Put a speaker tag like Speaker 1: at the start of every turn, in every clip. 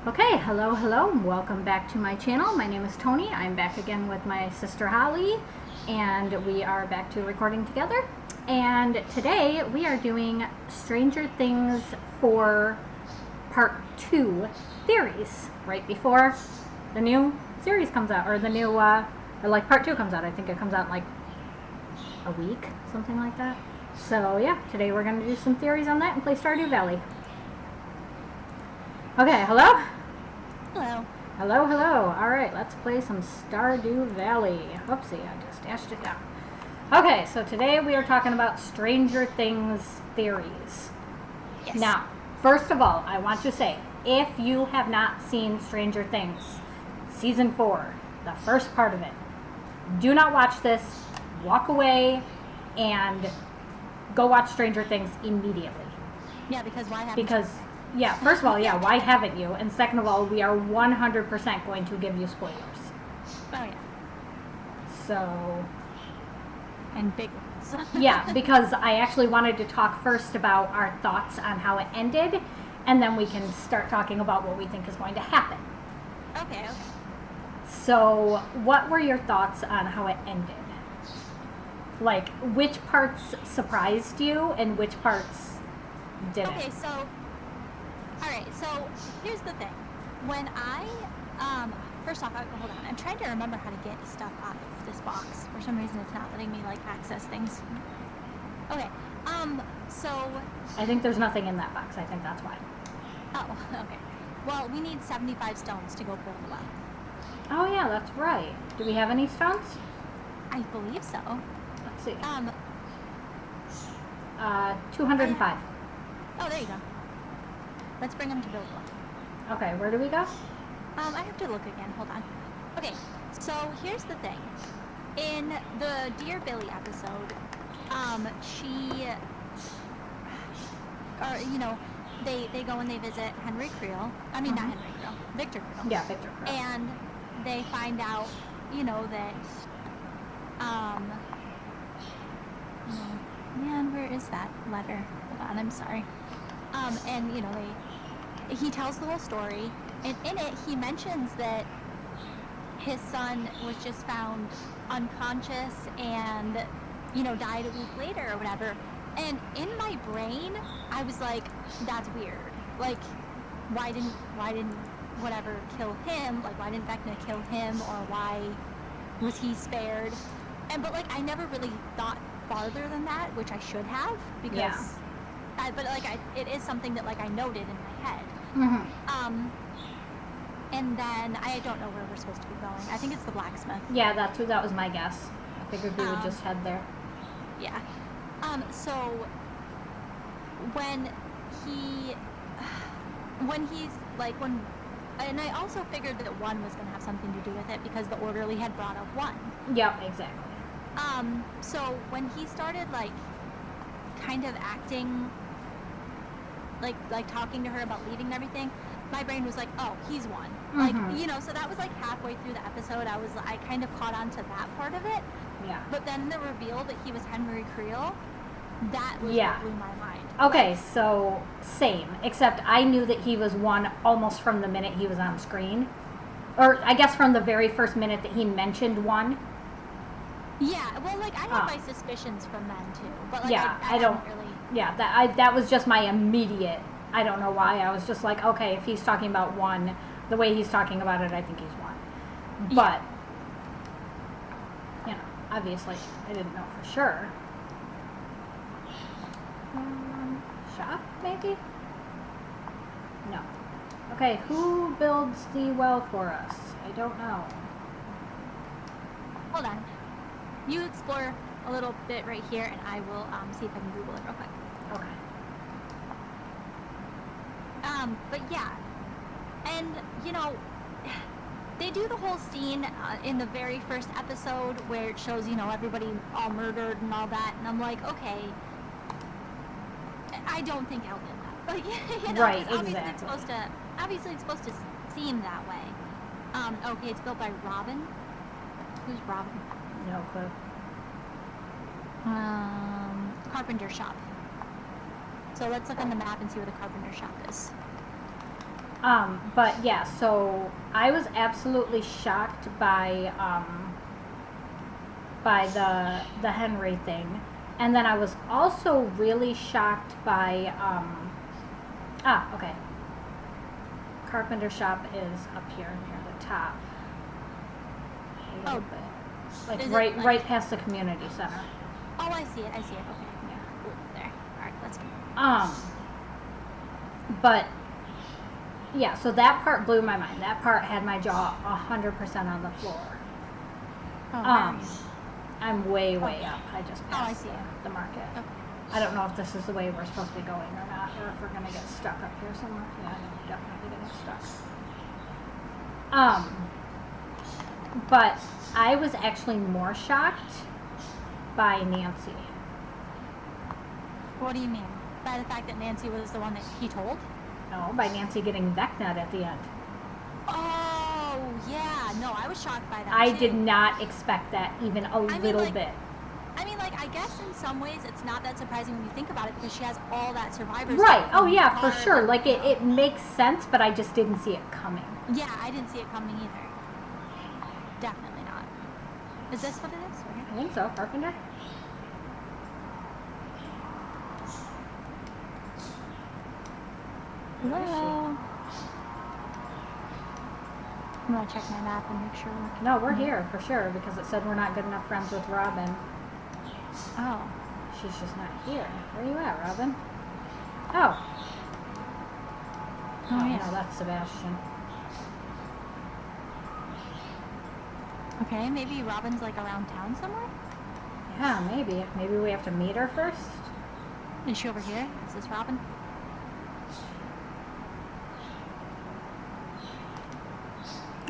Speaker 1: Okay, hello, welcome back to my channel. My name is Tony. I'm back again with my sister Holly, and we are back to recording together. And today we are doing Stranger Things 4 Part 2 theories, right before the new series comes out, or the new, or like Part 2 comes out. I think it comes out in like a week, something like that. So yeah, today we're going to do some theories on that and play Stardew Valley. Okay, hello?
Speaker 2: Hello.
Speaker 1: Hello. Alright, let's play some Stardew Valley. Oopsie, I just dashed it down. Okay, so today we are talking about Stranger Things theories.
Speaker 2: Yes.
Speaker 1: Now, first of all, I want to say, if you have not seen Stranger Things, Season 4, the first part of it, do not watch this, walk away, and go watch Stranger Things immediately.
Speaker 2: Yeah, because why haven't
Speaker 1: Yeah, first of all, why haven't you? And second of all, we are 100% going to give you spoilers.
Speaker 2: Oh, yeah.
Speaker 1: So...
Speaker 2: And big ones.
Speaker 1: Yeah, because I actually wanted to talk first about our thoughts on how it ended, and then we can start talking about what we think is going to happen.
Speaker 2: Okay.
Speaker 1: So, what were your thoughts on how it ended? Like, which parts surprised you, and which parts didn't?
Speaker 2: Okay, so... Alright, so here's the thing. When I, first off, hold on. I'm trying to remember how to get stuff out of this box. For some reason, it's not letting me, access things. Okay, so...
Speaker 1: I think there's nothing in that box. I think that's why.
Speaker 2: Oh, okay. Well, we need 75 stones to go build a well.
Speaker 1: Oh, yeah, that's right. Do we have any stones?
Speaker 2: I believe so.
Speaker 1: Let's see. 205.
Speaker 2: Oh, there you go. Let's bring them to build one.
Speaker 1: Okay, where do we go?
Speaker 2: I have to look again. Hold on. Okay, so here's the thing. In the Dear Billy episode, they go and they visit Henry Creel. I mean, not Henry Creel, Victor Creel.
Speaker 1: Yeah, Victor Creel.
Speaker 2: And they find out, that, man, where is that letter? Hold on, I'm sorry. And, he tells the whole story, and in it, he mentions that his son was just found unconscious and, died a week later or whatever. And in my brain, I was like, that's weird. Like, why didn't whatever kill him? Like, why didn't Vecna kill him? Or why was he spared? But I never really thought farther than that, which I should have, because...
Speaker 1: Yeah.
Speaker 2: It is something that I noted in my head.
Speaker 1: Mm-hmm.
Speaker 2: And then I don't know where we're supposed to be going. I think it's the blacksmith.
Speaker 1: Yeah, that was my guess. I figured we would just head there.
Speaker 2: Yeah. So and I also figured that one was going to have something to do with it because the orderly had brought up one.
Speaker 1: Yep, exactly.
Speaker 2: So when he started kind of acting like talking to her about leaving and everything, my brain was like, oh, he's one.
Speaker 1: Mm-hmm.
Speaker 2: So that was halfway through the episode. I kind of caught on to that part of it.
Speaker 1: Yeah.
Speaker 2: But then the reveal that he was Henry Creel, that was what blew my mind.
Speaker 1: Okay, so same, except I knew that he was one almost from the minute he was on screen. Or I guess from the very first minute that he mentioned one. Yeah,
Speaker 2: well, I had my suspicions from then too, but
Speaker 1: I don't
Speaker 2: really.
Speaker 1: Yeah, that was just my immediate. I don't know why. I was just like, okay, if he's talking about one, the way he's talking about it, I think he's one. But obviously, I didn't know for sure. Shop maybe? No. Okay, who builds the well for us? I don't know.
Speaker 2: Hold on. You explore a little bit right here, and I will see if I can Google it real quick.
Speaker 1: Okay.
Speaker 2: But yeah, and they do the whole scene in the very first episode where it shows everybody all murdered and all that, and I'm like, okay, I don't think Al did that.
Speaker 1: Right,
Speaker 2: exactly. Obviously it's supposed to seem that way. Okay, it's built by Robin. Who's Robin?
Speaker 1: No clue.
Speaker 2: Carpenter shop. So let's look on the map and see where the carpenter shop is.
Speaker 1: But yeah, so I was absolutely shocked by the Henry thing, and then I was also really shocked by okay. Carpenter shop is up here near the top, a little bit, like
Speaker 2: Is it,
Speaker 1: right
Speaker 2: like-
Speaker 1: right past the community center.
Speaker 2: Oh, I see it. Okay.
Speaker 1: Yeah.
Speaker 2: Ooh, there. All right, let's go.
Speaker 1: But yeah, so that part blew my mind. That part had my jaw 100% on the floor.
Speaker 2: Oh, where are you?
Speaker 1: I'm way up. I just
Speaker 2: Oh, I
Speaker 1: passed
Speaker 2: see.
Speaker 1: the market.
Speaker 2: Okay.
Speaker 1: I don't know if this is the way we're supposed to be going or not, or if we're gonna get stuck up here somewhere. Yeah, I'm definitely gonna get stuck. But I was actually more shocked by Nancy.
Speaker 2: What do you mean? By the fact that Nancy was the one that he told?
Speaker 1: No, by Nancy getting Vecnut at the end.
Speaker 2: Oh, yeah. No, I was shocked by that,
Speaker 1: I
Speaker 2: too.
Speaker 1: did not expect that even a little bit.
Speaker 2: I mean, like, I guess in some ways it's not that surprising when you think about it because she has all that survivors.
Speaker 1: Right.
Speaker 2: stuff
Speaker 1: Oh,
Speaker 2: in
Speaker 1: yeah,
Speaker 2: her
Speaker 1: for
Speaker 2: car
Speaker 1: sure.
Speaker 2: and,
Speaker 1: Like,
Speaker 2: you know.
Speaker 1: it makes sense, but I just didn't see it coming.
Speaker 2: Yeah, I didn't see it coming either. Definitely not. Is this what it is? Right
Speaker 1: I think so. Carpenter?
Speaker 2: here?
Speaker 1: Where is she?
Speaker 2: Hello? I'm going to check my map and make sure.
Speaker 1: No, we're here for sure because it said we're not good enough friends with Robin.
Speaker 2: Oh.
Speaker 1: She's just not here. Where are you at, Robin? Oh.
Speaker 2: Oh, yeah.
Speaker 1: No, that's Sebastian.
Speaker 2: Okay, maybe Robin's like around town somewhere?
Speaker 1: Yeah, maybe. Maybe we have to meet her first?
Speaker 2: Is she over here? Is this Robin?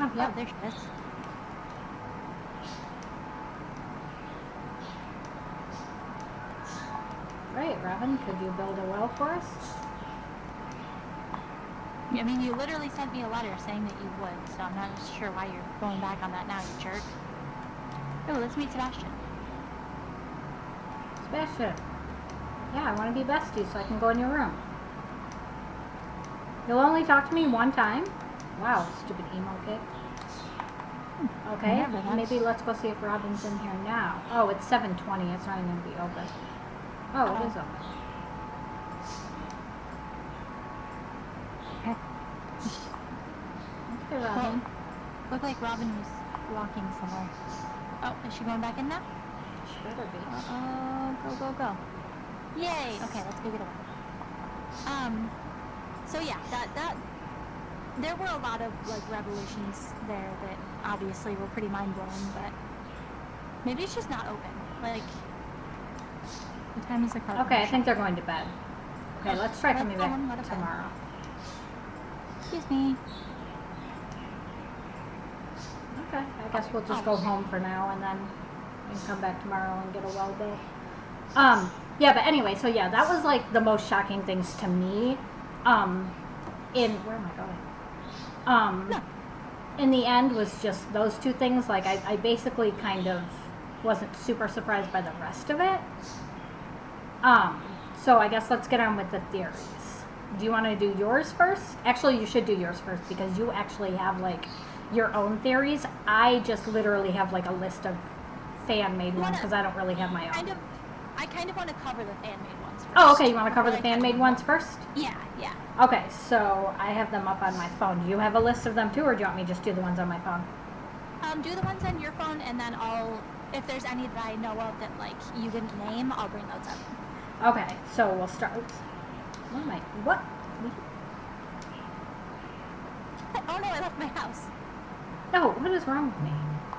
Speaker 1: Oh, yeah.
Speaker 2: Oh, there she is.
Speaker 1: Right, Robin, could you build a well for us?
Speaker 2: I mean, you literally sent me a letter saying that you would, so I'm not sure why you're going back on that now, you jerk. Oh, let's meet Sebastian.
Speaker 1: Sebastian. Yeah, I want to be besties so I can go in your room. You'll only talk to me one time? Wow, stupid emo kid. Okay,
Speaker 2: Yeah, but that's-
Speaker 1: maybe let's go see if Robin's in here now. Oh, it's 7:20. It's not even going to be open. Oh, it is open.
Speaker 2: Okay.
Speaker 1: Okay, Robin.
Speaker 2: Looked like Robin was walking somewhere. Oh, is she going back in now?
Speaker 1: She better be.
Speaker 2: Go. Yay! Okay, let's go get away. So yeah, that there were a lot of like revelations there that obviously were pretty mind blowing, but maybe it's just not open. Like, what time is the car?
Speaker 1: Okay, I think they're going to bed. Okay, let's try
Speaker 2: Let's
Speaker 1: coming
Speaker 2: go and let
Speaker 1: back
Speaker 2: it bed.
Speaker 1: tomorrow.
Speaker 2: Excuse me.
Speaker 1: Okay, I guess we'll just go home for now and then we can come back tomorrow and get a well built. Yeah, but anyway, so yeah, that was like the most shocking things to me. Where am I going?
Speaker 2: No.
Speaker 1: In the end was just those two things. Like I basically kind of wasn't super surprised by the rest of it. So I guess let's get on with the theories. Do you want to do yours first? Actually, you should do yours first because you actually have like your own theories. I just literally have like a list of fan-made ones because I don't really have my own.
Speaker 2: I kind of want to cover the fan-made ones first.
Speaker 1: Oh, okay. You want to cover the
Speaker 2: Before I
Speaker 1: fan-made ones first?
Speaker 2: Yeah.
Speaker 1: Okay, so I have them up on my phone. Do you have a list of them too, or do you want me to just do the ones on my phone?
Speaker 2: Do the ones on your phone, and then if there's any that I know of that like you didn't name, I'll bring those up.
Speaker 1: Okay, so we'll start. Oops. What?
Speaker 2: Oh no, I left my house.
Speaker 1: No, what is wrong with me?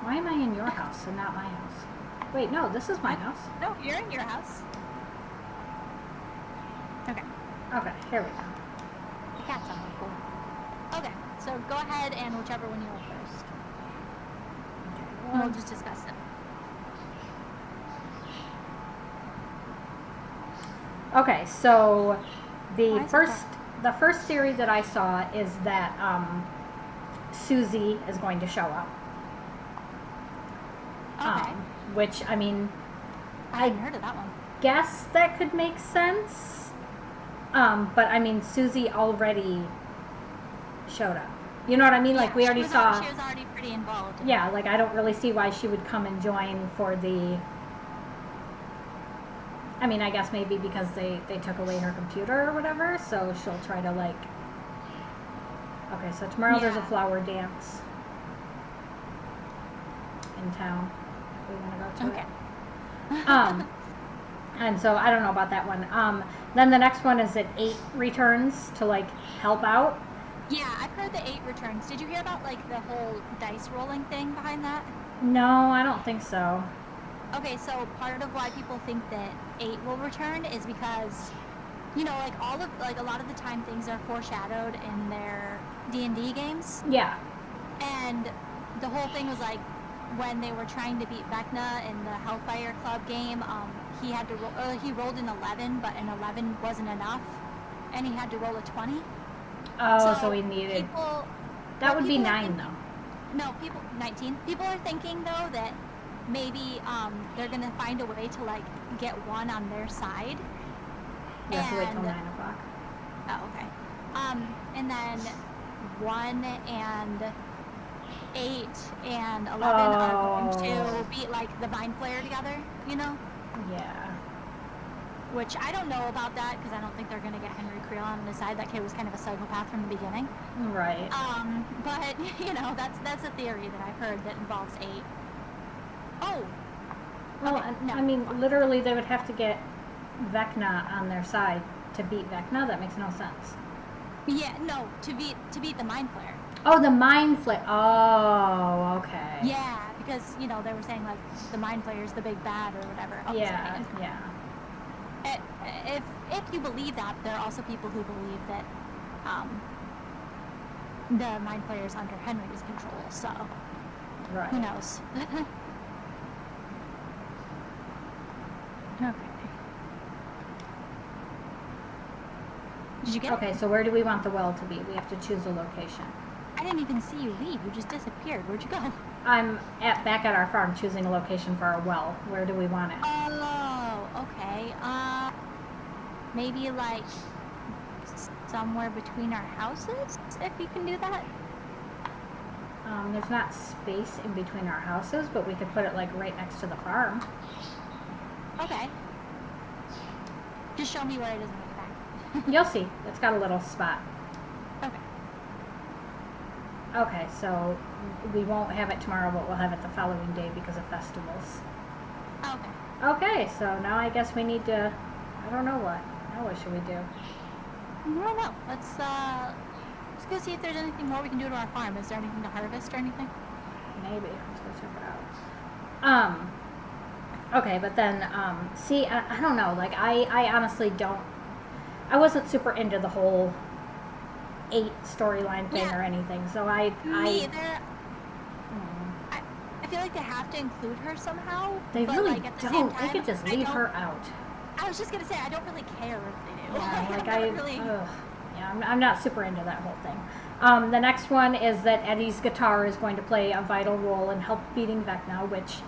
Speaker 1: Why am I in your house and not my house? Wait, no, this is my house.
Speaker 2: No, you're in your house. Okay.
Speaker 1: Okay, here we go.
Speaker 2: The cat's on my floor. Okay, so go ahead and whichever one you want first. And we'll just discuss them.
Speaker 1: Okay, so
Speaker 2: Why
Speaker 1: the
Speaker 2: is it
Speaker 1: first theory that I saw is that Susie is going to show up.
Speaker 2: Okay.
Speaker 1: Which, I mean,
Speaker 2: I hadn't heard of that one.
Speaker 1: guess that could make sense. But I mean, Susie already showed up. You know what I mean? Like, we already saw...
Speaker 2: She was already pretty involved.
Speaker 1: Yeah, like, I don't really see why she would come and join for the... I mean, I guess maybe because they took away her computer or whatever, so she'll try to, like... Okay, so tomorrow there's a flower dance in town. We want to go to it. And so I don't know about that one. Then the next one is that 8 returns to, like, help out.
Speaker 2: Yeah, I've heard the 8 returns. Did you hear about, like, the whole dice rolling thing behind that?
Speaker 1: No, I don't think so.
Speaker 2: Okay, so part of why people think that 8 will return is because, you know, like, a lot of the time things are foreshadowed in their D&D games.
Speaker 1: Yeah.
Speaker 2: And the whole thing was, like, when they were trying to beat Vecna in the Hellfire Club game, he had to he rolled an 11, but an 11 wasn't enough, and he had to roll a 20.
Speaker 1: Oh, so he needed... That would be 9, though.
Speaker 2: No, 19. People are thinking, though, that maybe they're going to find a way to, like, get 1 on their side.
Speaker 1: You have to wait till 9 o'clock.
Speaker 2: Oh, okay. And then 1 and 8 and 11 are going to be, like, the Mind Flayer together, you know?
Speaker 1: Yeah.
Speaker 2: Which I don't know about that, because I don't think they're going to get Henry Creel on the side. That kid was kind of a psychopath from the beginning.
Speaker 1: Right.
Speaker 2: But, you know, that's a theory that I've heard that involves 8. Oh!
Speaker 1: Well,
Speaker 2: okay, no.
Speaker 1: I mean, literally they would have to get Vecna on their side to beat Vecna. That makes no sense.
Speaker 2: Yeah, no, to beat the Mind Flayer.
Speaker 1: Oh, the Mind Flayer. Oh, okay.
Speaker 2: Yeah, because, you know, they were saying, like, the Mind Flayer's the big bad or whatever. Oh,
Speaker 1: yeah, yeah.
Speaker 2: If you believe that, there are also people who believe that the Mind Flayer's under Henry's control, so
Speaker 1: right.
Speaker 2: Who knows? Okay. Did you get
Speaker 1: Okay, so where do we want the well to be? We have to choose a location.
Speaker 2: I didn't even see you leave. You just disappeared. Where'd you go?
Speaker 1: I'm back at our farm choosing a location for our well. Where do we want it?
Speaker 2: Oh, okay. Maybe like somewhere between our houses, if you can do that.
Speaker 1: There's not space in between our houses, but we could put it like right next to the farm.
Speaker 2: Okay. Just show me where it is when I get back.
Speaker 1: You'll see. It's got a little spot.
Speaker 2: Okay.
Speaker 1: Okay, so we won't have it tomorrow, but we'll have it the following day because of festivals.
Speaker 2: Okay.
Speaker 1: Okay, so now I guess we need to... I don't know what. Now what should we do?
Speaker 2: I don't know. Let's go see if there's anything more we can do to our farm. Is there anything to harvest or anything?
Speaker 1: Maybe. Let's go check it out. Okay, but then, see, I don't know. Like, I honestly don't... I wasn't super into the whole 8 storyline thing or anything, so
Speaker 2: Me either. I feel like they have to include her somehow.
Speaker 1: They
Speaker 2: but
Speaker 1: really
Speaker 2: like, at the
Speaker 1: don't.
Speaker 2: same time,
Speaker 1: They could just leave her out.
Speaker 2: I was just gonna say, I don't really care if they do.
Speaker 1: Yeah, like
Speaker 2: really...
Speaker 1: I'm not super into that whole thing. The next one is that Eddie's guitar is going to play a vital role in help beating Vecna, which,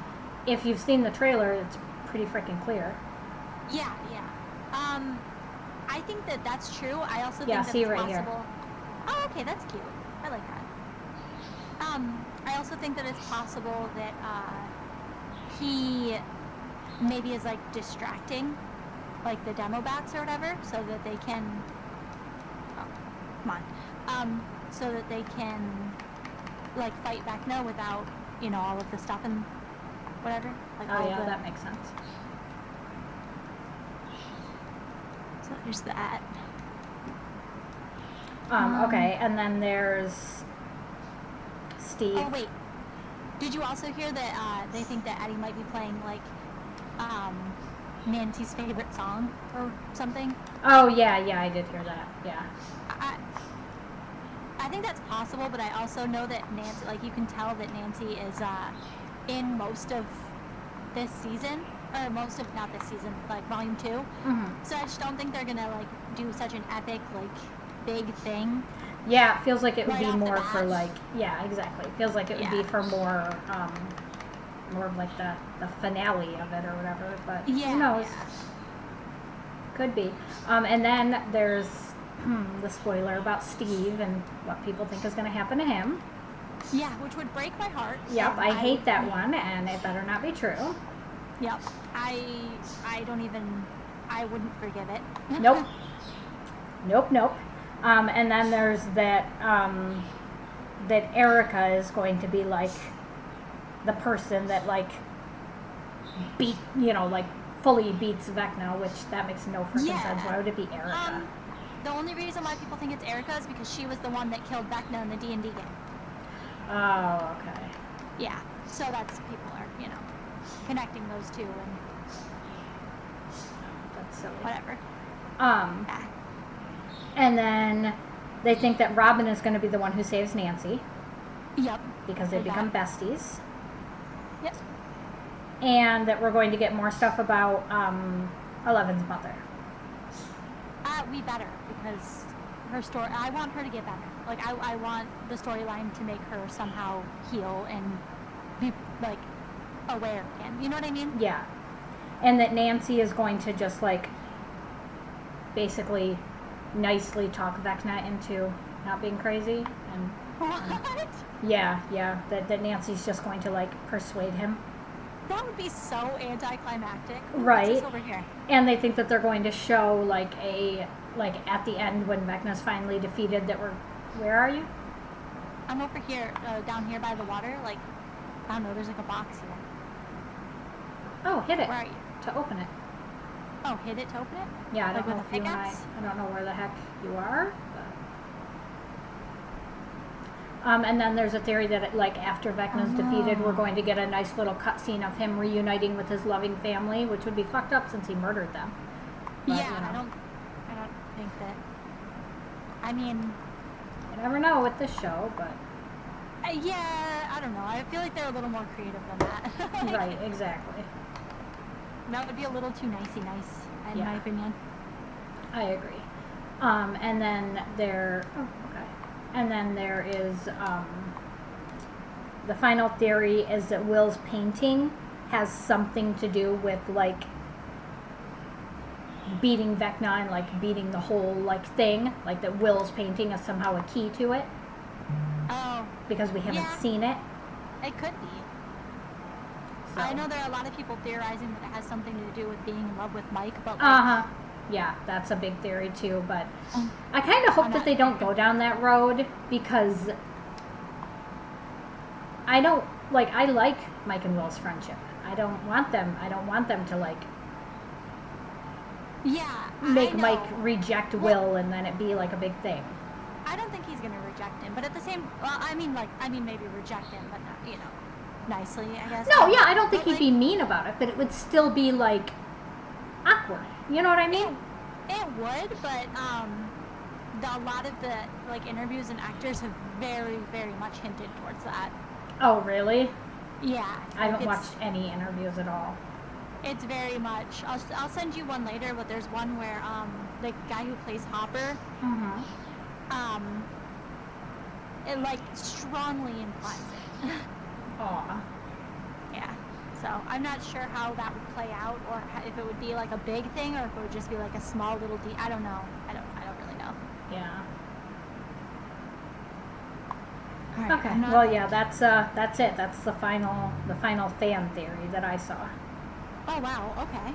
Speaker 1: if you've seen the trailer, it's pretty freaking clear.
Speaker 2: Yeah. I think that that's true. I also think that
Speaker 1: see
Speaker 2: it's
Speaker 1: right
Speaker 2: possible.
Speaker 1: Here.
Speaker 2: Oh, okay, that's cute. I like that. I also think that it's possible that he maybe is like distracting, like the demo bats or whatever, so that they can. Oh, come on. So that they can like fight Vecna without, you know, all of the stuff and whatever. Like
Speaker 1: Oh yeah, that makes sense.
Speaker 2: So there's that.
Speaker 1: Okay, and then there's Steve.
Speaker 2: Oh wait, did you also hear that they think that Eddie might be playing like Nancy's favorite song or something?
Speaker 1: Oh yeah, I did hear that. Yeah.
Speaker 2: I think that's possible, but I also know that Nancy, like you can tell that Nancy is in most of this season, or most of, not this season, like volume 2.
Speaker 1: Mm-hmm.
Speaker 2: So I just don't think they're gonna like do such an epic like big thing.
Speaker 1: Yeah, it feels like it would
Speaker 2: Right
Speaker 1: be
Speaker 2: off the
Speaker 1: more
Speaker 2: bat.
Speaker 1: for like, yeah, exactly. It feels like it would be for more of like the finale of it or whatever, but who knows?
Speaker 2: Yeah.
Speaker 1: Could be. And then there's the spoiler about Steve and what people think is going to happen to him.
Speaker 2: Yeah, which would break my heart.
Speaker 1: Yep, I hate that one, and it better not be true.
Speaker 2: Yep, I don't even, I wouldn't forgive it.
Speaker 1: Nope. Nope. And then there's that that Erica is going to be like the person that like fully beats Vecna, which that makes no freaking sense. Why would it be Erica?
Speaker 2: The only reason why people think it's Erica is because she was the one that killed Vecna in the D&D game.
Speaker 1: Oh, okay.
Speaker 2: Yeah, so that's, people are, connecting those two and
Speaker 1: That's silly.
Speaker 2: whatever.
Speaker 1: Yeah. And then they think that Robin is going to be the one who saves Nancy.
Speaker 2: Yep.
Speaker 1: Because they become besties.
Speaker 2: Yep.
Speaker 1: And that we're going to get more stuff about Eleven's mother.
Speaker 2: We better, because her story, I want her to get better. Like, I want the storyline to make her somehow heal and be, like, aware again. You know what I mean?
Speaker 1: Yeah. And that Nancy is going to just, like, basically nicely talk Vecna into not being crazy. And
Speaker 2: What?
Speaker 1: Yeah. That Nancy's just going to, like, persuade him.
Speaker 2: That would be so anticlimactic.
Speaker 1: Right.
Speaker 2: What's this over here?
Speaker 1: And they think that they're going to show, like, at the end when Vecna's finally defeated that where are you?
Speaker 2: I'm over here, down here by the water. Like, I don't know, there's like a box here.
Speaker 1: Oh, hit it.
Speaker 2: Where are you?
Speaker 1: To open it.
Speaker 2: Oh, hit it to open it?
Speaker 1: Yeah, I
Speaker 2: Like
Speaker 1: don't know
Speaker 2: with
Speaker 1: if
Speaker 2: a
Speaker 1: you and
Speaker 2: pickaxe?
Speaker 1: I don't know where the heck you are. And then there's a theory that, like, after Vecna's defeated, we're going to get a nice little cutscene of him reuniting with his loving family, which would be fucked up since he murdered them. But,
Speaker 2: Yeah, I don't think that. I mean,
Speaker 1: you never know with this show, but
Speaker 2: yeah, I don't know. I feel like they're a little more creative than that. Like,
Speaker 1: right, exactly.
Speaker 2: That would be a little too nicey nice, in my opinion.
Speaker 1: I agree. And then there is the final theory is that Will's painting has something to do with, like, beating Vecna and, like, beating the whole, like, thing. Like, that Will's painting is somehow a key to it.
Speaker 2: Oh.
Speaker 1: Because we haven't seen it.
Speaker 2: It could be.
Speaker 1: So.
Speaker 2: I know there are a lot of people theorizing that it has something to do with being in love with Mike, but like,
Speaker 1: yeah, that's a big theory too, but I kind of hope that they don't go down that road, because I like Mike and Will's friendship. I don't want them to, like, make Mike reject Will and then it be like a big thing.
Speaker 2: I don't think he's going to reject him, but at the same, maybe reject him, but not, nicely, I guess.
Speaker 1: No, yeah, I don't think he'd be mean about it, but it would still be, like, awkward. You know what I mean?
Speaker 2: It would, but a lot of the, like, interviews and actors have very, very much hinted towards that.
Speaker 1: Oh, really?
Speaker 2: Yeah.
Speaker 1: I haven't watched any interviews at all.
Speaker 2: It's very much. I'll send you one later, but there's one where the guy who plays Hopper, it, like, strongly implies it.
Speaker 1: Aw.
Speaker 2: Yeah. So I'm not sure how that would play out, or if it would be like a big thing, or if it would just be like a small little I don't know. I don't really know.
Speaker 1: Yeah.
Speaker 2: All right,
Speaker 1: okay. Well, yeah, that's it. That's the final fan theory that I saw.
Speaker 2: Oh wow. Okay.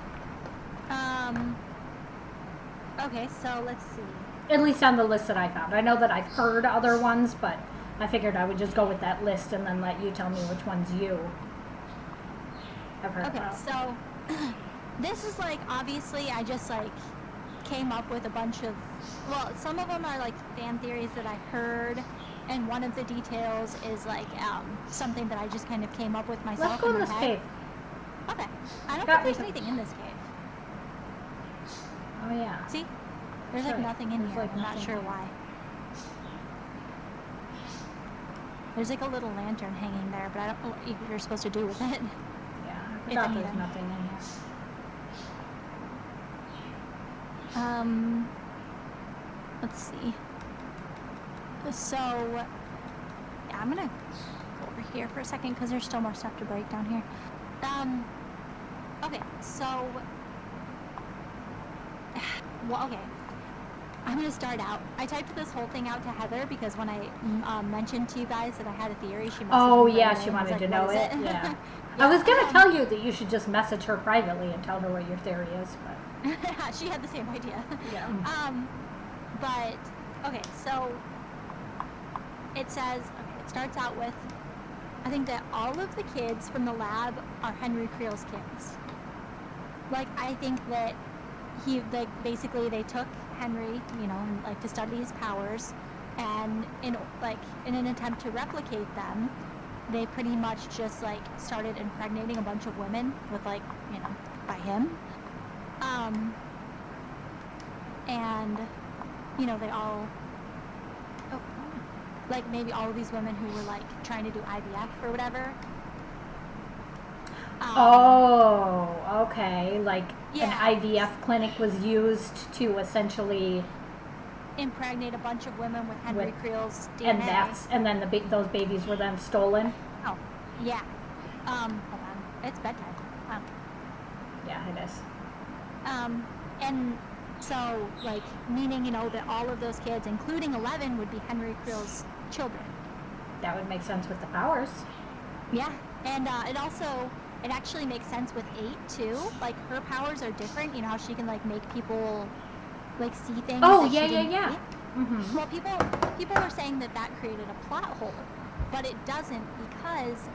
Speaker 2: Okay, so let's see.
Speaker 1: At least on the list that I found. I know that I've heard other ones, but I figured I would just go with that list and then let you tell me which ones you have heard about.
Speaker 2: Okay, so this is, like, obviously I just, like, came up with a bunch of, well, some of them are, like, fan theories that I heard, and one of the details is, like, something that I just kind of came up with myself.
Speaker 1: Let's go in this cave.
Speaker 2: Okay. I don't think there's anything in this cave.
Speaker 1: Oh, yeah.
Speaker 2: See? There's, like, nothing in here.
Speaker 1: Like,
Speaker 2: I'm not sure why. There's, like, a little lantern hanging there, but I don't know what you're supposed to do with it.
Speaker 1: Yeah, I forgot there's nothing in here.
Speaker 2: Let's see. So, yeah, I'm gonna go over here for a second because there's still more stuff to break down here. Okay, so, well, okay. I'm gonna start out. I typed this whole thing out to Heather because when I mentioned to you guys that I had a theory, she messaged
Speaker 1: Oh,
Speaker 2: me right
Speaker 1: yeah,
Speaker 2: away
Speaker 1: she
Speaker 2: and was
Speaker 1: wanted
Speaker 2: like,
Speaker 1: to
Speaker 2: "What
Speaker 1: know
Speaker 2: is
Speaker 1: it. Yeah.
Speaker 2: Yeah,
Speaker 1: I was going to tell you that you should just message her privately and tell her what your theory is, but...
Speaker 2: she had the same idea.
Speaker 1: Yeah.
Speaker 2: But okay, so it says it starts out with I think that all of the kids from the lab are Henry Creel's kids. Like I think that basically they took Henry, and, like to study his powers, and in an attempt to replicate them, they pretty much just like started impregnating a bunch of women with by him. And they all like maybe all of these women who were like trying to do IVF or whatever.
Speaker 1: Okay. Like
Speaker 2: Yeah.
Speaker 1: an IVF clinic was used to essentially
Speaker 2: impregnate a bunch of women with Henry Creel's DNA.
Speaker 1: And then those babies were then stolen.
Speaker 2: Oh, yeah. Hold on. It's bedtime.
Speaker 1: Yeah, it is.
Speaker 2: And so, like, meaning, that all of those kids, including 11, would be Henry Creel's children.
Speaker 1: That would make sense with the powers.
Speaker 2: Yeah. And it actually makes sense with 8, too. Like, her powers are different. You know how she can, like, make people, like, see things that she didn't see?
Speaker 1: Mm-hmm.
Speaker 2: Well, people were saying that created a plot hole. But it doesn't, because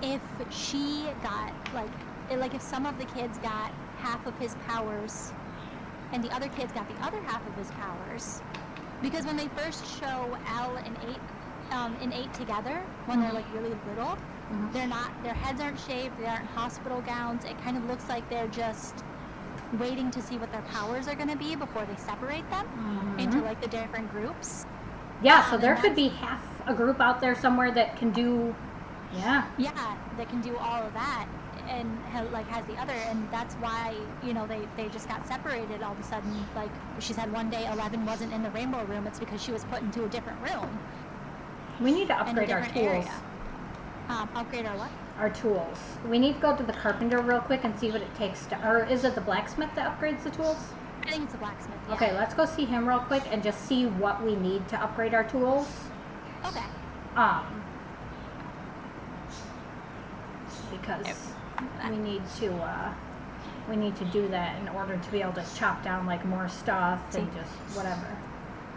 Speaker 2: if she got, if some of the kids got half of his powers and the other kids got the other half of his powers, because when they first show Elle and 8 together, when they're like really little, their heads aren't shaved, they aren't in hospital gowns. It kind of looks like they're just waiting to see what their powers are going to be before they separate them into like the different groups.
Speaker 1: Yeah, so there could be half a group out there somewhere that can do,
Speaker 2: yeah, that can do all of that, and has the other, and that's why they just got separated all of a sudden. Like she said, one day 11 wasn't in the rainbow room. It's because she was put into a different room.
Speaker 1: We need to upgrade our tools.
Speaker 2: Area. Upgrade our what?
Speaker 1: Our tools. We need to go to the carpenter real quick and see what it takes to, or is it the blacksmith that upgrades the tools?
Speaker 2: I think it's a blacksmith. Yeah.
Speaker 1: Okay, let's go see him real quick and just see what we need to upgrade our tools.
Speaker 2: Okay.
Speaker 1: Because we need to do that in order to be able to chop down like more stuff and just whatever.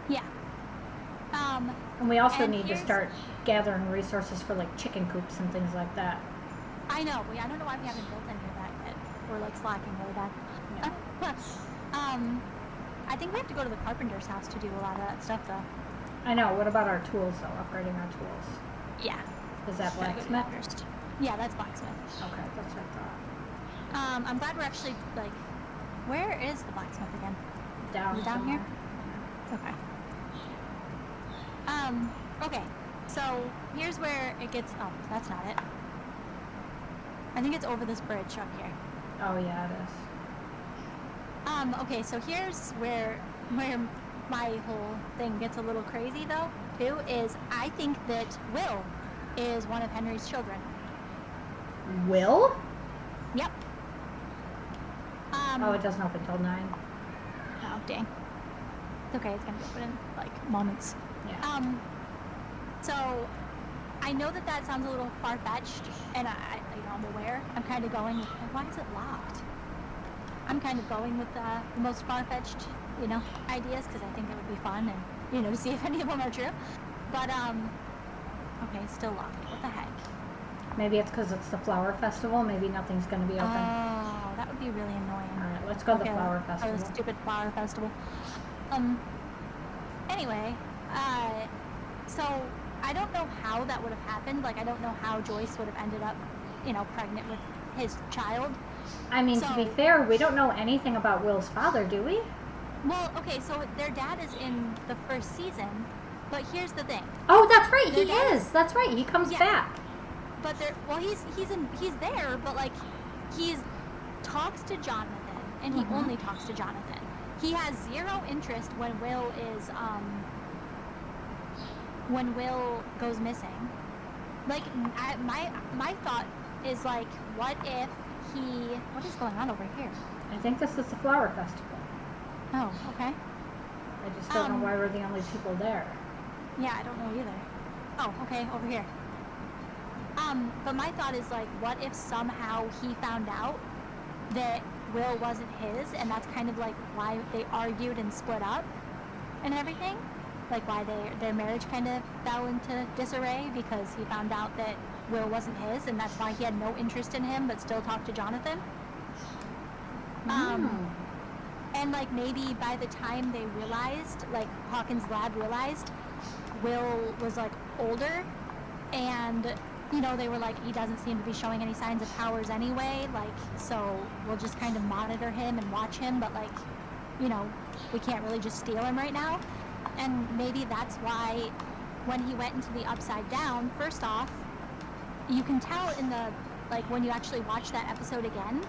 Speaker 2: Yeah.
Speaker 1: And we also need to start gathering resources for like chicken coops and things like that.
Speaker 2: I know. I don't know why we haven't built any of that yet. We're like slacking really bad.
Speaker 1: Yeah.
Speaker 2: I think we have to go to the carpenter's house to do a lot of that stuff though.
Speaker 1: I know. What about our tools though? Upgrading our tools.
Speaker 2: Yeah.
Speaker 1: Is that blacksmith?
Speaker 2: Yeah, that's blacksmith.
Speaker 1: Okay, that's what I thought.
Speaker 2: I'm glad we're actually like. Where is the blacksmith again?
Speaker 1: Down
Speaker 2: here. Okay. Okay. So here's where it gets. Oh, that's not it. I think it's over this bridge up here.
Speaker 1: Oh yeah, it is.
Speaker 2: Okay, so here's where my whole thing gets a little crazy though, too, is I think that Will is one of Henry's children.
Speaker 1: Will?
Speaker 2: Yep.
Speaker 1: It doesn't open till 9.
Speaker 2: Oh, dang. It's okay, it's gonna be open in, like, moments.
Speaker 1: Yeah.
Speaker 2: So, I know that sounds a little far-fetched, and I'm aware. I'm kind of going with, why is it locked? I'm kind of going with the most far-fetched, ideas, because I think it would be fun, and, to see if any of them are true. But, okay, still locked. What the heck?
Speaker 1: Maybe it's because it's the flower festival. Maybe nothing's going to be open.
Speaker 2: Oh, that would be really annoying.
Speaker 1: All right, let's go to the flower festival.
Speaker 2: The stupid flower festival. Anyway, so I don't know how that would have happened. Like, I don't know how Joyce would have ended up, pregnant with his child.
Speaker 1: I mean, to be fair, we don't know anything about Will's father, do we?
Speaker 2: Well, okay, so their dad is in the first season, but here's the thing.
Speaker 1: Oh, that's right, he is. That's right, he comes back.
Speaker 2: But he's there, but like he talks to Jonathan, and he only talks to Jonathan. He has zero interest when Will goes missing. Like my thought is like, what is going on over here?
Speaker 1: I think this is the flower festival.
Speaker 2: Oh, okay.
Speaker 1: I just don't know why we're the only people there.
Speaker 2: Yeah, I don't know either. Oh, okay, over here. But my thought is, like, what if somehow he found out that Will wasn't his, and that's kind of like why they argued and split up and everything? Like, why their marriage kind of fell into disarray, because he found out that Will wasn't his, and that's why he had no interest in him but still talked to Jonathan. And, like, maybe by the time they realized, like, Hawkins' lab realized Will was, like, older, and, you know, they were like, he doesn't seem to be showing any signs of powers anyway, like, so we'll just kind of monitor him and watch him, but, like, you know, we can't really just steal him right now. And maybe that's why when he went into the Upside Down, first off, you can tell in the, like, when you actually watch that episode again,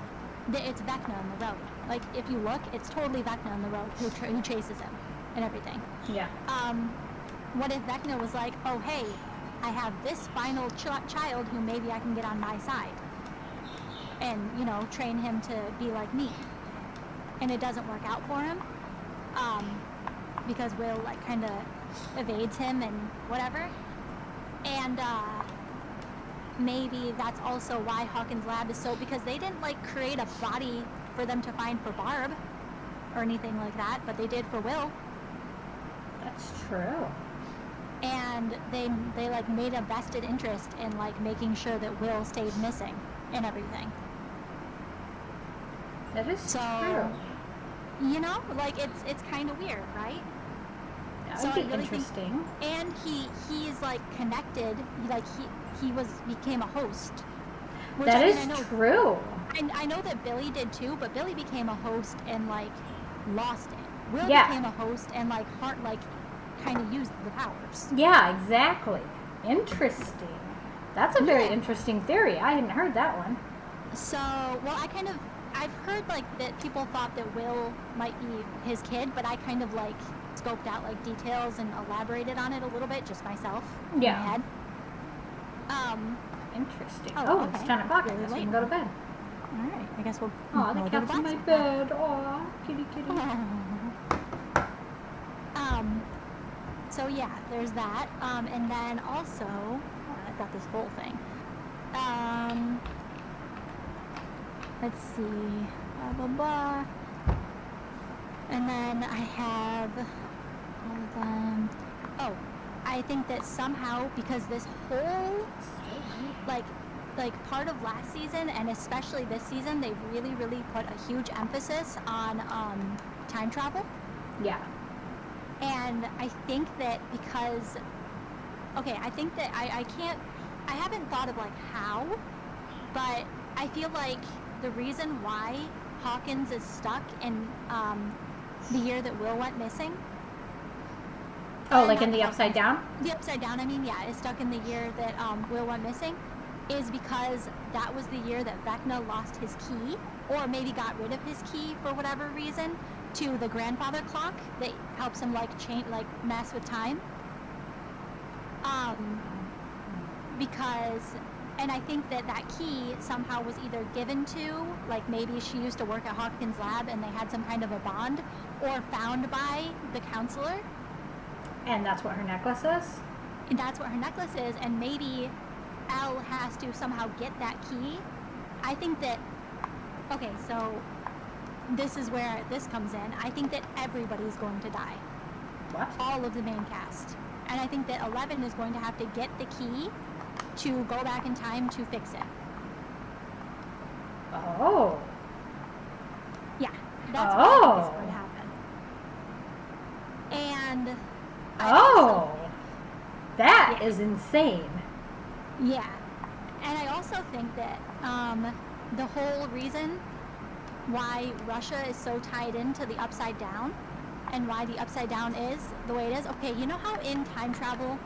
Speaker 2: that it's Vecna on the road. Like, if you look, it's totally Vecna on the road who chases him and everything.
Speaker 1: Yeah.
Speaker 2: What if Vecna was like, oh, hey, I have this final child who maybe I can get on my side and, you know, train him to be like me. And it doesn't work out for him because Will, like, kind of evades him and whatever. And maybe that's also why Hawkins' lab is so, because they didn't, like, create a body for them to find for Barb or anything like that, but they did for Will.
Speaker 1: That's true.
Speaker 2: And they like made a vested interest in, like, making sure that Will stayed missing and everything.
Speaker 1: That is true.
Speaker 2: You know, like, it's kind of weird, right?
Speaker 1: That
Speaker 2: So
Speaker 1: would
Speaker 2: I
Speaker 1: be
Speaker 2: really
Speaker 1: interesting.
Speaker 2: And he's like connected, like he became a host. Which,
Speaker 1: That
Speaker 2: I
Speaker 1: is
Speaker 2: mean, I know,
Speaker 1: true.
Speaker 2: And I know that Billy did too, but Billy became a host and, like, lost it. Will
Speaker 1: Yeah.
Speaker 2: became a host and, like, kind of used the powers.
Speaker 1: Yeah, exactly. Interesting. That's a very interesting theory. I hadn't heard that one.
Speaker 2: So, well, I've heard, like, that people thought that Will might be his kid, but I kind of, like, scoped out, like, details and elaborated on it a little bit just myself in my head.
Speaker 1: Interesting.
Speaker 2: Oh,
Speaker 1: It's
Speaker 2: okay.
Speaker 1: 10 o'clock.
Speaker 2: Really
Speaker 1: I guess we
Speaker 2: late
Speaker 1: can go to bed.
Speaker 2: All right, I guess we'll
Speaker 1: Oh, the
Speaker 2: go to
Speaker 1: cat's in my
Speaker 2: blacksmith.
Speaker 1: bed. Oh, kitty, kitty.
Speaker 2: So yeah, there's that. And then also, I've got this whole thing. Let's see, blah blah blah. And then I have all of them. Oh, I think that somehow, because this whole like part of last season and especially this season, they've really put a huge emphasis on time travel.
Speaker 1: Yeah.
Speaker 2: And I think that because, okay, I think that I haven't thought of, like, how, but I feel like the reason why Hawkins is stuck in the year that Will went missing.
Speaker 1: Oh, like in the Upside Down?
Speaker 2: The Upside Down, I mean, yeah, is stuck in the year that Will went missing, is because that was the year that Vecna lost his key, or maybe got rid of his key for whatever reason, to the grandfather clock that helps him, like, mess with time. Because, and I think that key somehow was either given to, like, maybe she used to work at Hawkins' lab and they had some kind of a bond, or found by the counselor.
Speaker 1: And that's what her necklace is?
Speaker 2: And that's what her necklace is, and maybe Elle has to somehow get that key. I think that, okay, so this is where this comes in. I think that everybody's going to die.
Speaker 1: What?
Speaker 2: All of the main cast. And I think that 11 is going to have to get the key to go back in time to fix it.
Speaker 1: Oh.
Speaker 2: Yeah, that's what I think is going to happen. And
Speaker 1: that is insane.
Speaker 2: Yeah. And I also think that the whole reason why Russia is so tied into the Upside Down and why the Upside Down is the way it is. Okay, you know how in time travel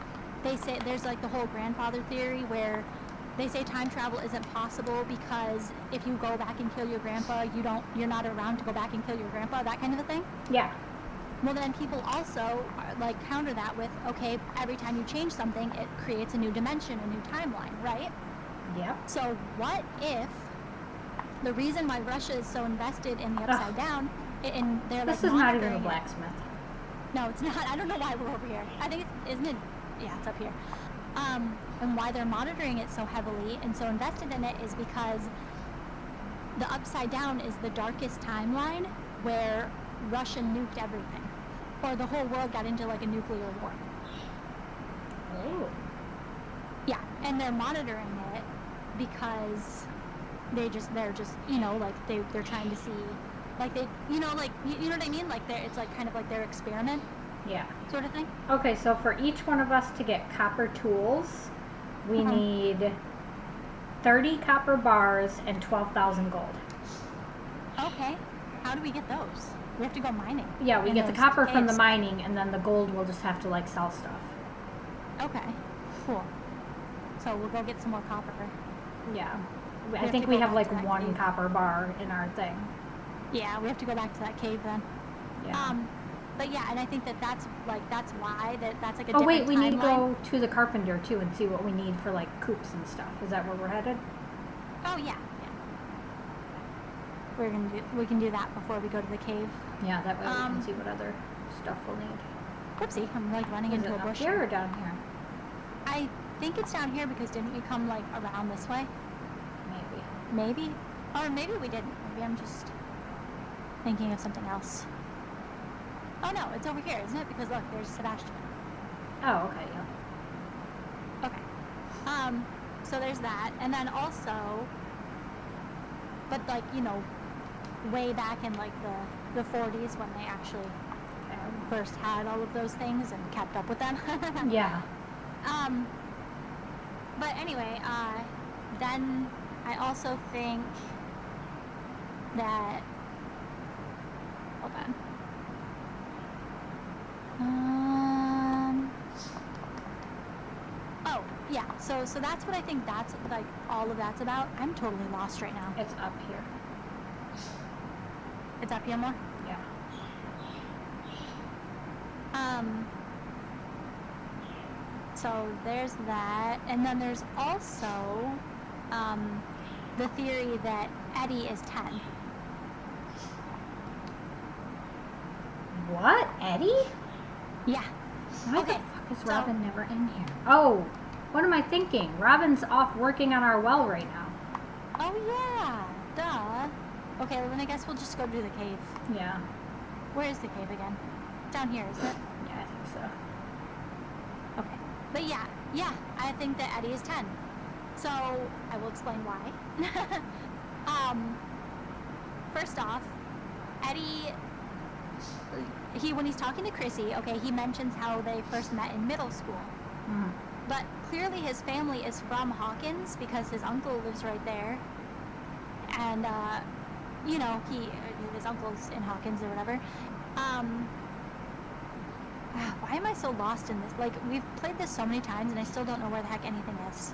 Speaker 2: they say there's, like, the whole grandfather theory where they say time travel isn't possible because if you go back and kill your grandpa, you're not around to go back and kill your grandpa, that kind of a thing?
Speaker 1: Yeah.
Speaker 2: Well, then people also, like, counter that with, okay, every time you change something, it creates a new dimension, a new timeline, right?
Speaker 1: Yep.
Speaker 2: So what if the reason why Russia is so invested in the Upside Down, and they're, like,
Speaker 1: This is not even a
Speaker 2: monitoring it.
Speaker 1: blacksmith.
Speaker 2: No, it's not. I don't know why we're over here. I think isn't it? Yeah, it's up here. And why they're monitoring it so heavily and so invested in it is because the Upside Down is the darkest timeline where Russia nuked everything, or the whole world got into like a nuclear war.
Speaker 1: Oh.
Speaker 2: Yeah, and they're monitoring it because they're just like they're trying to see, like they like you know what I mean, like it's like kind of like their experiment.
Speaker 1: Yeah.
Speaker 2: Sort of thing.
Speaker 1: Okay, so for each one of us to get copper tools, we need 30 copper bars and 12,000 gold.
Speaker 2: Okay. How do we get those? We have to go mining.
Speaker 1: Yeah, we get the
Speaker 2: those
Speaker 1: copper from the
Speaker 2: caves.
Speaker 1: mining, and then the gold we'll just have to like sell stuff.
Speaker 2: Okay. Cool. So we'll go get some more copper.
Speaker 1: Yeah. I
Speaker 2: have
Speaker 1: think
Speaker 2: to
Speaker 1: we
Speaker 2: go
Speaker 1: have
Speaker 2: back
Speaker 1: like
Speaker 2: to that
Speaker 1: one
Speaker 2: cave.
Speaker 1: copper bar in our thing.
Speaker 2: Yeah, we have to go back to that cave then.
Speaker 1: Yeah.
Speaker 2: But yeah, and I think that's why that's like a
Speaker 1: Oh
Speaker 2: different
Speaker 1: wait, we need to
Speaker 2: timeline.
Speaker 1: go to the carpenter too and see what we need for like coops and stuff. Is that where we're headed?
Speaker 2: Oh yeah. We can do that before we go to the cave.
Speaker 1: Yeah, that way we can see what other stuff we'll need.
Speaker 2: Whoopsie, I'm like running
Speaker 1: Is
Speaker 2: into
Speaker 1: it
Speaker 2: a
Speaker 1: up
Speaker 2: bush.
Speaker 1: here or down here?
Speaker 2: I think it's down here because didn't we come like around this way? Maybe. Or maybe we didn't. Maybe I'm just thinking of something else. Oh no, it's over here, isn't it? Because look, there's Sebastian.
Speaker 1: Oh, okay, yeah.
Speaker 2: Okay. So there's that, and then also, but like way back in like the 40s when they actually first had all of those things and kept up with them.
Speaker 1: Yeah.
Speaker 2: But anyway, then I also think that. Hold on. Oh yeah. So that's what I think. That's like all of that's about. I'm totally lost right now.
Speaker 1: It's up here.
Speaker 2: It's up here more.
Speaker 1: Yeah.
Speaker 2: So there's that, and then there's also the theory that Eddie is 10.
Speaker 1: What? Eddie?
Speaker 2: Yeah.
Speaker 1: Why the fuck is Robin never in here? Oh, what am I thinking? Robin's off working on our well right now.
Speaker 2: Oh yeah. Duh. Okay, well then I guess we'll just go to the cave.
Speaker 1: Yeah.
Speaker 2: Where is the cave again? Down here, isn't it?
Speaker 1: Yeah, I think so.
Speaker 2: Okay. But yeah, I think that Eddie is 10. So I will explain why. First off, Eddie, when he's talking to Chrissy, okay, he mentions how they first met in middle school.
Speaker 1: Mm.
Speaker 2: But clearly his family is from Hawkins because his uncle lives right there. And, his uncle's in Hawkins or whatever. Why am I so lost in this? Like, we've played this so many times and I still don't know where the heck anything is.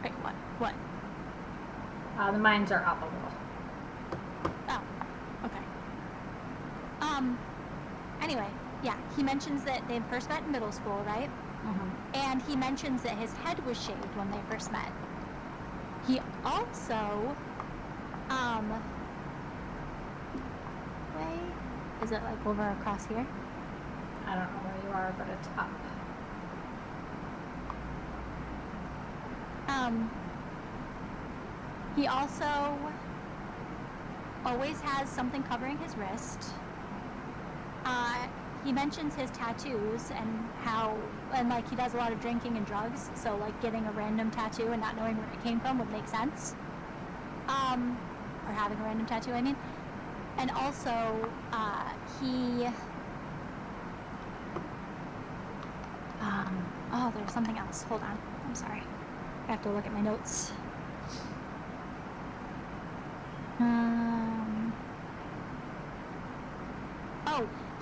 Speaker 2: Wait, what?
Speaker 1: The mines are up a little.
Speaker 2: Oh, okay. Anyway, yeah, he mentions that they first met in middle school, right?
Speaker 1: Mm-hmm.
Speaker 2: And he mentions that his head was shaved when they first met. He also, is it like over across here?
Speaker 1: I don't know where you are, but it's up.
Speaker 2: He also always has something covering his wrist. He mentions his tattoos and like he does a lot of drinking and drugs, so like getting a random tattoo and not knowing where it came from would make sense. Or having a random tattoo, I mean. And also, there's something else. Hold on. I'm sorry. I have to look at my notes.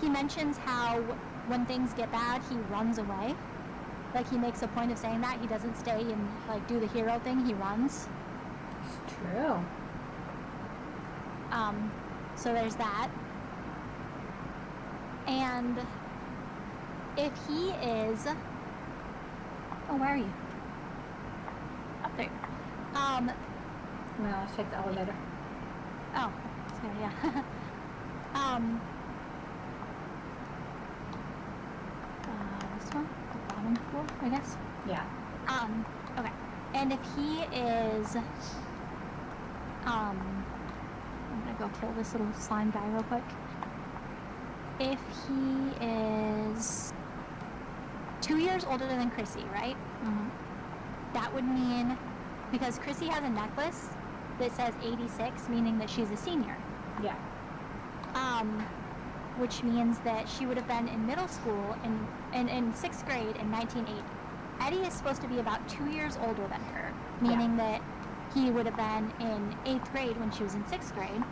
Speaker 2: He mentions how when things get bad, he runs away. Like, he makes a point of saying that. He doesn't stay and, like, do the hero thing. He runs.
Speaker 1: It's true.
Speaker 2: So there's that. And if he is... Oh, where are you? Up there.
Speaker 1: Well, let's take the elevator.
Speaker 2: Oh, that's good, yeah. Um, this one, the bottom floor, I guess.
Speaker 1: Yeah.
Speaker 2: Okay. And if he is, I'm gonna go kill this little slime guy real quick. If he is 2 years older than Chrissy, right?
Speaker 1: Mm-hmm.
Speaker 2: That would mean, because Chrissy has a necklace that says 86, meaning that she's a senior.
Speaker 1: Yeah.
Speaker 2: Which means that she would have been in middle school in 6th grade in 1980. Eddie is supposed to be about 2 years older than her, meaning that he would have been in 8th grade when she was in 6th grade.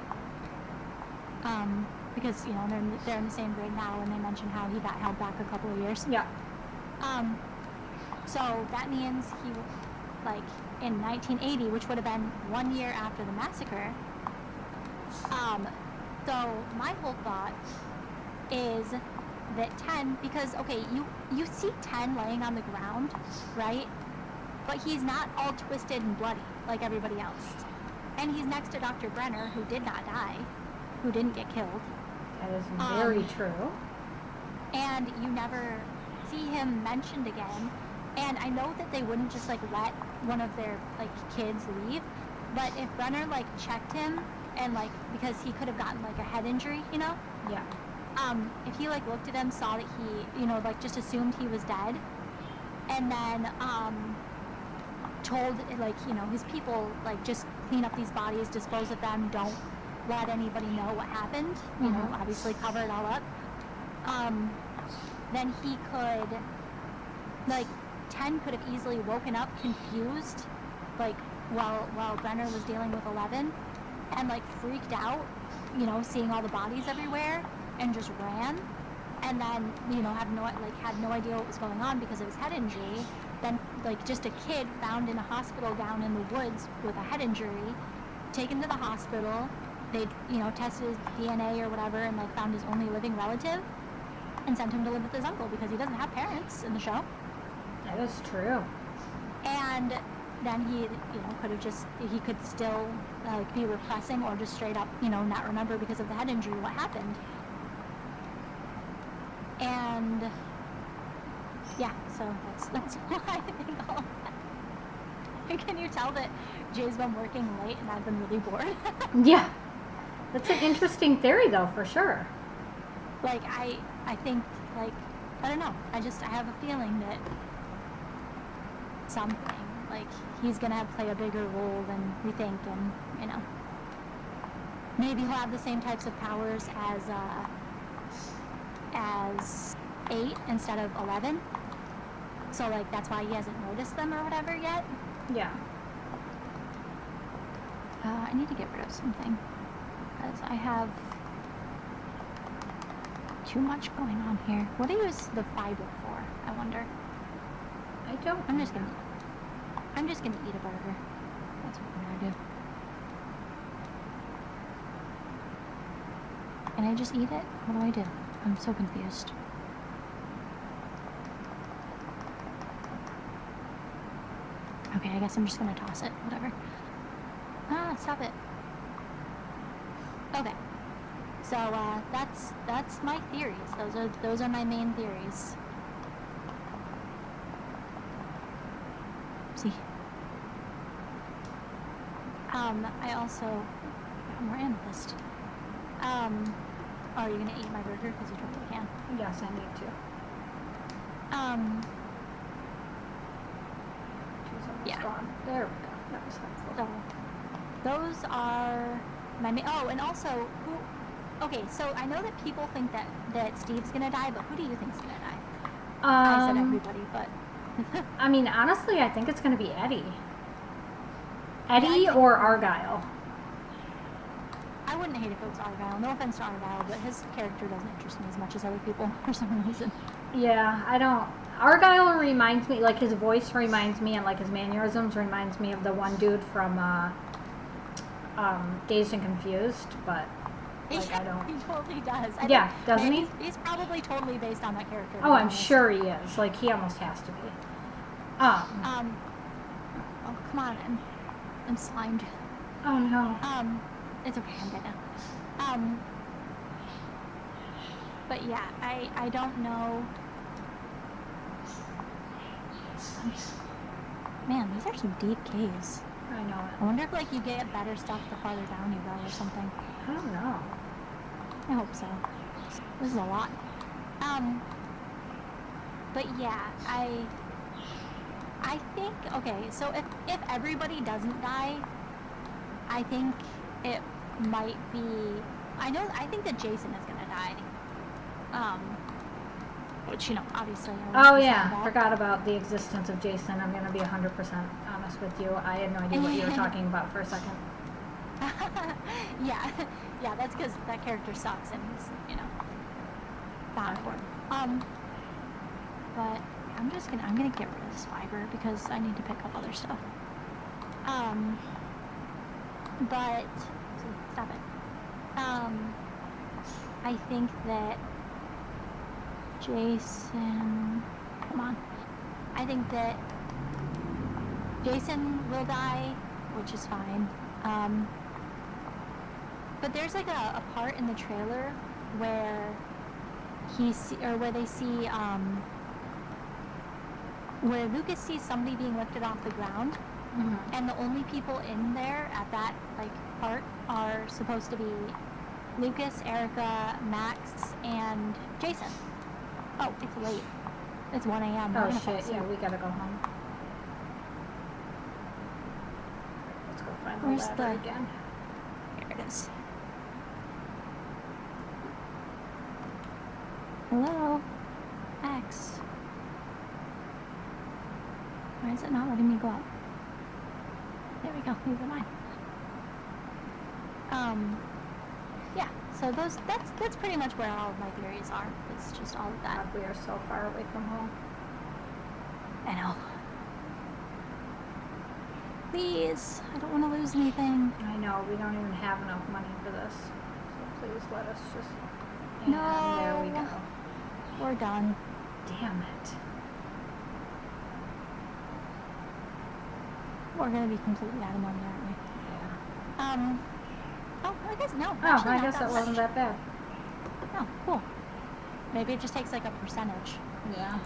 Speaker 2: Because, you know, they're in the same grade now, and they mentioned how he got held back a couple of years.
Speaker 1: Yeah.
Speaker 2: So that means he, like, in 1980, which would have been 1 year after the massacre. So my whole thought is that 10, because, okay, you see 10 laying on the ground, right? But he's not all twisted and bloody like everybody else. And he's next to Dr. Brenner, who did not die, who didn't get killed.
Speaker 1: That is very true.
Speaker 2: And you never see him mentioned again. And I know that they wouldn't just, like, let one of their, like, kids leave, but if Brenner, like, checked him and, like, because he could have gotten, like, a head injury, you know?
Speaker 1: Yeah.
Speaker 2: If he, like, looked at him, saw that he, you know, like, just assumed he was dead, and then, told, like, you know, his people, like, just clean up these bodies, dispose of them, don't let anybody know what happened, you know, obviously cover it all up, then he could, like, 10 could have easily woken up confused, like, while Brenner was dealing with 11, and, like, freaked out, you know, seeing all the bodies everywhere, and just ran, and then, you know, had no idea what was going on because of his head injury. Then, like, just a kid found in a hospital down in the woods with a head injury, taken to the hospital, they, you know, tested his DNA or whatever, and, like, found his only living relative, and sent him to live with his uncle because he doesn't have parents in the show.
Speaker 1: That is true.
Speaker 2: And then he, you know, he could still, like, be repressing or just straight up, you know, not remember because of the head injury what happened. And yeah, so that's why I think all of that. Can you tell that Jay's been working late and I've been really bored?
Speaker 1: Yeah. That's an interesting theory, though, for sure.
Speaker 2: Like, I think, like, I don't know. I have a feeling that something, like, he's gonna play a bigger role than we think, and, you know, maybe he'll have the same types of powers as 8 instead of 11. So, like, that's why he hasn't noticed them or whatever yet.
Speaker 1: Yeah.
Speaker 2: I need to get rid of something, because I have too much going on here. What do you use the fiber for, I wonder?
Speaker 1: I don't
Speaker 2: I'm just gonna eat a burger. That's what I'm gonna do. Can I just eat it? What do I do? I'm so confused. Okay, I guess I'm just gonna toss it. Whatever. Ah, stop it. Okay. So that's my theories. Those are my main theories. See. I also got more amethyst. Are you gonna eat my burger? Because you totally can.
Speaker 1: Yes, I need to. She's almost
Speaker 2: Yeah.
Speaker 1: gone. There we go. That was helpful.
Speaker 2: So those are my main. Oh, and also who? Okay, so I know that people think that Steve's gonna die, but who do you think's gonna die? I said everybody, but.
Speaker 1: I mean, honestly, I think it's going to be Eddie. Eddie or Argyle.
Speaker 2: I wouldn't hate if it was Argyle. No offense to Argyle, but his character doesn't interest me as much as other people for some reason.
Speaker 1: Yeah, I don't. Argyle reminds me, like, his voice reminds me, and, like, his mannerisms reminds me of the one dude from Dazed and Confused, but, like, I don't.
Speaker 2: He totally does.
Speaker 1: Doesn't he?
Speaker 2: He's probably totally based on that character.
Speaker 1: Oh, I'm sure he is. Like, he almost has to be.
Speaker 2: Oh, come on. I'm slimed.
Speaker 1: Oh, no.
Speaker 2: It's okay. I'm good now. But yeah, I don't know. Man, these are some deep caves.
Speaker 1: I know
Speaker 2: I
Speaker 1: it.
Speaker 2: wonder if like you get better stuff the farther down you go or something.
Speaker 1: I don't know.
Speaker 2: I hope so. This is a lot. But yeah, I think, okay, so if everybody doesn't die, I think it might be, I think that Jason is gonna die. Which, you know, obviously I
Speaker 1: Oh
Speaker 2: won't be
Speaker 1: yeah,
Speaker 2: sad about.
Speaker 1: forgot about the existence of Jason. I'm gonna be 100% honest with you. I had no idea what you were talking about for a second.
Speaker 2: Yeah, that's because that character sucks and he's, you know, not important. But I'm gonna get rid of this fiber because I need to pick up other stuff. But stop it. I think that Jason, come on. I think that Jason will die, which is fine. But there's like a part in the trailer where where they see, where Lucas sees somebody being lifted off the ground,
Speaker 1: Mm-hmm.
Speaker 2: and the only people in there at that like part are supposed to be Lucas, Erica, Max, and Jason. Oh, it's late. It's 1 a.m.
Speaker 1: Oh shit, yeah, we gotta go home. Let's go find the
Speaker 2: Where's
Speaker 1: ladder again.
Speaker 2: Here it is. Hello? X. Why is it not letting me go up? There we go, neither mind. Yeah, so that's pretty much where all of my theories are. It's just all of that.
Speaker 1: God, we are so far away from home.
Speaker 2: I know. Please, I don't want to lose anything.
Speaker 1: I know, we don't even have enough money for this. So please let us just... And
Speaker 2: No.
Speaker 1: there we go.
Speaker 2: We're done.
Speaker 1: Damn it.
Speaker 2: We're gonna be completely out of money, aren't we?
Speaker 1: Yeah.
Speaker 2: Oh, I guess no.
Speaker 1: Oh,
Speaker 2: actually
Speaker 1: I
Speaker 2: not
Speaker 1: guess
Speaker 2: that
Speaker 1: it wasn't
Speaker 2: much.
Speaker 1: that bad.
Speaker 2: Oh, cool. Maybe it just takes like a percentage.
Speaker 1: Yeah.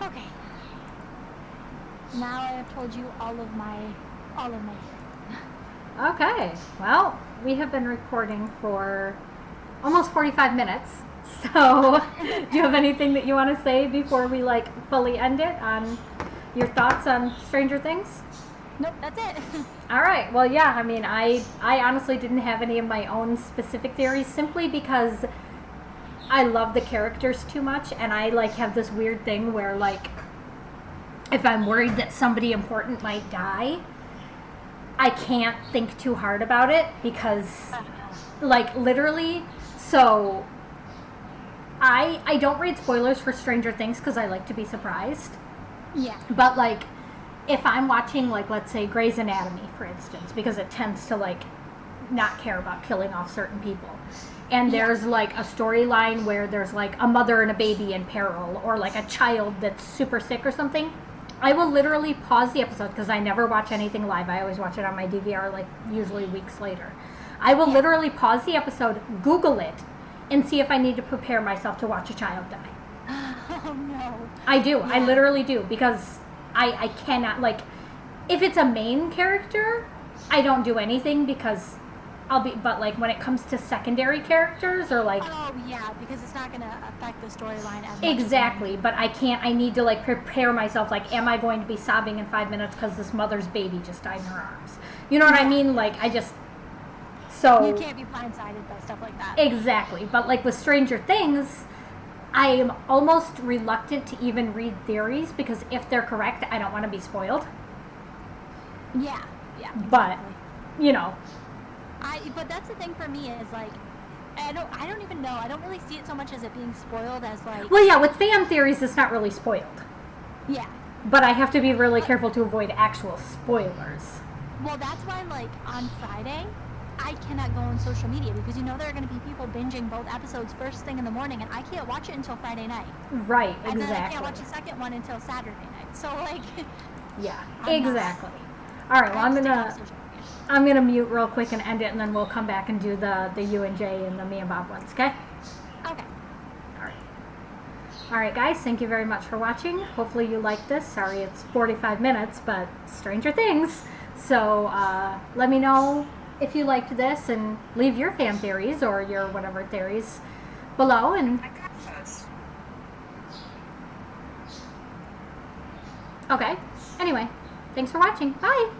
Speaker 2: Okay. Now I have told you all of my
Speaker 1: Okay. Well, we have been recording for almost 45 minutes. So, do you have anything that you want to say before we like fully end it on your thoughts on Stranger Things?
Speaker 2: Nope, that's it.
Speaker 1: All right. Well, yeah. I mean, I honestly didn't have any of my own specific theories simply because I love the characters too much, and I like have this weird thing where like if I'm worried that somebody important might die, I can't think too hard about it because like literally, so I don't read spoilers for Stranger Things because I like to be surprised.
Speaker 2: Yeah.
Speaker 1: But like if I'm watching like let's say Grey's Anatomy for instance, because it tends to like not care about killing off certain people, and there's like a storyline where there's like a mother and a baby in peril or like a child that's super sick or something, I will literally pause the episode because I never watch anything live. I always watch it on my DVR like usually weeks later. I will literally pause the episode, Google it, and see if I need to prepare myself to watch a child die.
Speaker 2: Oh no.
Speaker 1: I do.
Speaker 2: Yeah.
Speaker 1: I literally do because I cannot, like, if it's a main character, I don't do anything because but like when it comes to secondary characters or like.
Speaker 2: Oh yeah, because it's not gonna affect the storyline as much.
Speaker 1: Exactly, but I need to like prepare myself, like, am I going to be sobbing in 5 minutes because this mother's baby just died in her arms? You know what I mean? Like, so.
Speaker 2: You can't be blindsided by stuff like that.
Speaker 1: Exactly, but like with Stranger Things, I am almost reluctant to even read theories because if they're correct, I don't want to be spoiled.
Speaker 2: Yeah, exactly.
Speaker 1: But, you know.
Speaker 2: But that's the thing for me is like, I don't even know. I don't really see it so much as it being spoiled as like.
Speaker 1: Well, yeah, with fan theories, it's not really spoiled.
Speaker 2: Yeah.
Speaker 1: But I have to be really careful to avoid actual spoilers.
Speaker 2: Well, that's why like on Friday, I cannot go on social media because you know there are going to be people binging both episodes first thing in the morning, and I can't watch it until Friday night.
Speaker 1: Right, exactly.
Speaker 2: And then I can't watch the second one until Saturday night. So like.
Speaker 1: Yeah, exactly. All right, well, I'm gonna. I'm going to mute real quick and end it, and then we'll come back and do the you and Jay and the me and Bob ones, okay?
Speaker 2: Okay.
Speaker 1: All right, guys, thank you very much for watching. Hopefully you liked this. Sorry it's 45 minutes, but stranger things. So let me know if you liked this, and leave your fan theories or your whatever theories below. And okay, anyway, thanks for watching. Bye.